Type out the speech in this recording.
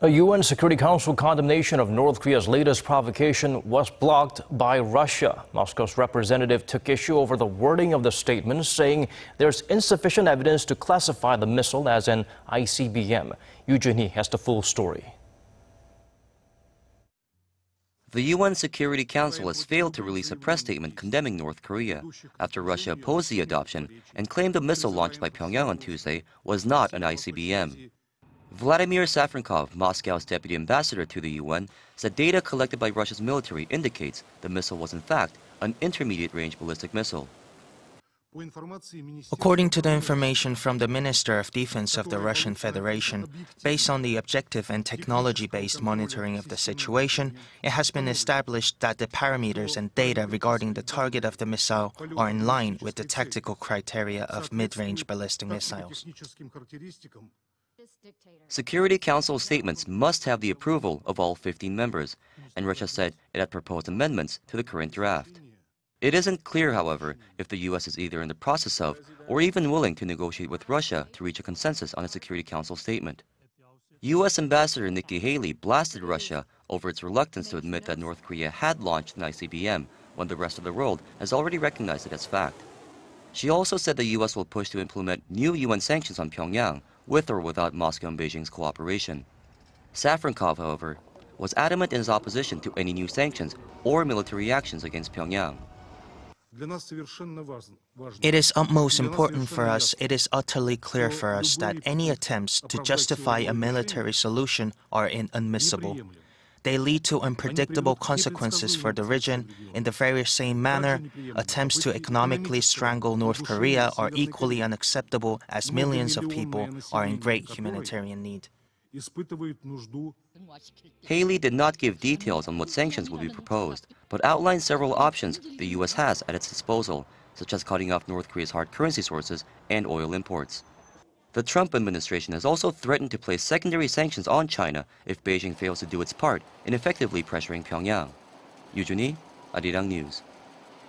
A UN Security Council condemnation of North Korea's latest provocation was blocked by Russia. Moscow's representative took issue over the wording of the statement, saying there's insufficient evidence to classify the missile as an ICBM. Joonhee has the full story. The UN Security Council has failed to release a press statement condemning North Korea after Russia opposed the adoption and claimed the missile launched by Pyongyang on Tuesday was not an ICBM. Vladimir Safronkov, Moscow's deputy ambassador to the UN, said data collected by Russia's military indicates the missile was in fact an intermediate-range ballistic missile. According to the information from the Minister of Defense of the Russian Federation, based on the objective and technology-based monitoring of the situation, it has been established that the parameters and data regarding the target of the missile are in line with the tactical criteria of mid-range ballistic missiles. Security Council statements must have the approval of all 15 members, and Russia said it had proposed amendments to the current draft. It isn't clear, however, if the U.S. is either in the process of or even willing to negotiate with Russia to reach a consensus on a Security Council statement. U.S. Ambassador Nikki Haley blasted Russia over its reluctance to admit that North Korea had launched an ICBM when the rest of the world has already recognized it as fact. She also said the U.S. will push to implement new UN sanctions on Pyongyang, with or without Moscow and Beijing's cooperation. Safronkov, however, was adamant in his opposition to any new sanctions or military actions against Pyongyang. It is utmost important for us, it is utterly clear for us that any attempts to justify a military solution are inadmissible. They lead to unpredictable consequences for the region. In the very same manner, attempts to economically strangle North Korea are equally unacceptable as millions of people are in great humanitarian need. Haley did not give details on what sanctions will be proposed, but outlined several options the U.S. has at its disposal, such as cutting off North Korea's hard currency sources and oil imports. The Trump administration has also threatened to place secondary sanctions on China if Beijing fails to do its part in effectively pressuring Pyongyang. Joonhee, Arirang News.